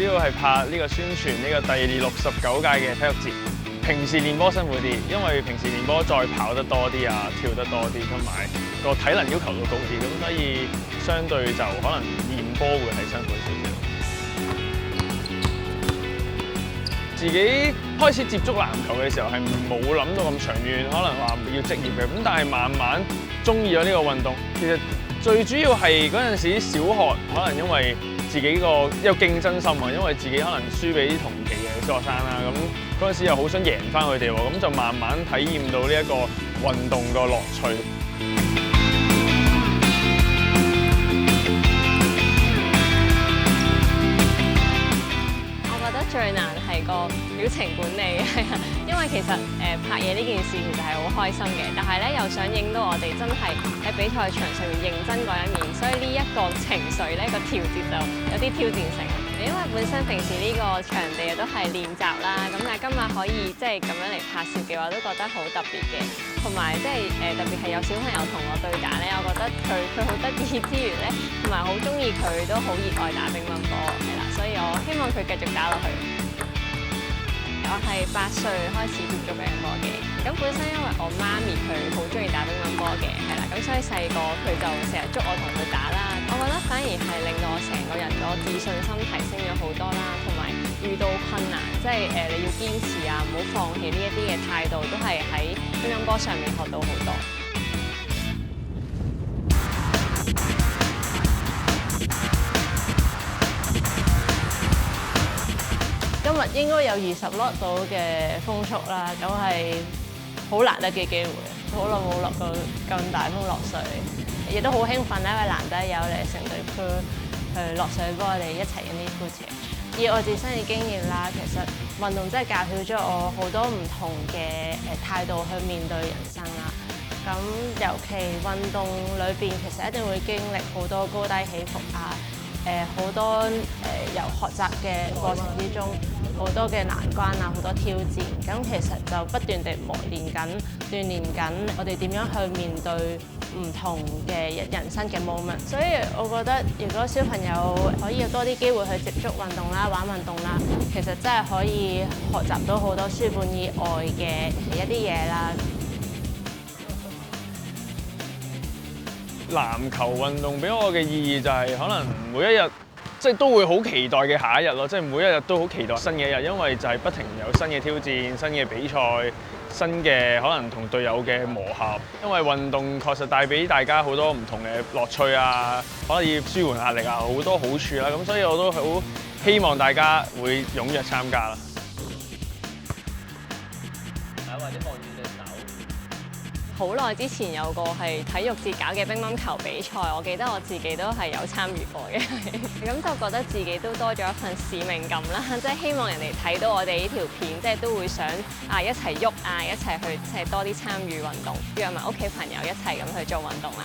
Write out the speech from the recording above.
要係拍呢個宣傳呢個第69屆嘅體育節。平時練波辛苦啲，因為平時練波再跑得多啲啊，跳得多啲，同埋個體能要求都高啲，咁所以相對就可能練波會係辛苦少少。自己開始接觸籃球嘅時候係冇諗到咁長遠，可能話要職業嘅，咁但係慢慢中意咗呢個運動。其實最主要係嗰陣時小學，可能因為自己個有競爭心啊，因為自己可能輸俾同期嘅小學生啦，咁嗰陣時又好想贏翻佢哋喎，咁就慢慢體驗到呢一個運動個樂趣。我覺得最難係個表情管理，係啊，因為其實拍嘢呢件事其實係好開心嘅，但係咧又想影到我哋真係喺比賽場上面認真嗰一面，所以呢一個情緒咧個調節就有啲挑戰性。因為本身平時呢個場地都係練習啦，咁但係今日可以即係咁樣嚟拍攝嘅話，都覺得好特別嘅。同埋即係特別係有小朋友同我對打咧，我覺得佢好得意之餘咧，同埋好中意佢都好熱愛打乒乓波，係啦，所以我希望佢繼續打落去。我係8歲開始接觸乒乓波嘅，咁本身因為我媽咪佢好中意打乒乓波嘅，係啦，咁所以細個佢就成日捉我同佢打啦。我覺得反而係令到我成個人個自信心提升咗好多啦，同埋遇到困難，即係你要堅持啊，唔好放棄呢一啲嘅態度，都係喺乒乓波上面學到好多。今日應該有20 knot 到嘅風速啦，咁係好難得嘅機會，好耐冇落過咁大風落水，亦都好興奮啦，因為難得有嚟成隊 crew 去落水幫我哋一齊影啲 footage。以我自身嘅經驗啦，其實運動真係教曉咗我好多唔同嘅態度去面對人生啦。咁尤其運動裏邊，其實一定會經歷好多高低起伏啊，好多由學習嘅過程之中，好多嘅難關啊，好多挑戰。咁其實就不斷地磨練緊、鍛鍊緊我哋點樣去面對唔同嘅人生嘅 moment。所以我覺得，如果小朋友可以有多啲機會去接觸運動啦、玩運動啦，其實真係可以學習到好多書本以外嘅一啲嘢啦。籃球運動俾我嘅意義就係可能每一日即係都會好期待嘅下一日咯，即係每一日都好期待新嘅一日，因為就係不停有新嘅挑戰、新嘅比賽、新嘅可能同隊友嘅磨合。因為運動確實帶俾大家好多唔同嘅樂趣啊，可以舒緩壓力啊，好多好處啦。咁所以我都好希望大家會踴躍參加啦。或者望住隻手。好耐之前有個係體育節搞嘅乒乓球比賽，我記得我自己都係有參與過嘅，咁就覺得自己都多咗一份使命感啦，即係希望人哋睇到我哋呢條片，即係都會想一齊喐啊，一齊去即係多啲參與運動，約埋屋企朋友一齊咁去做運動啦。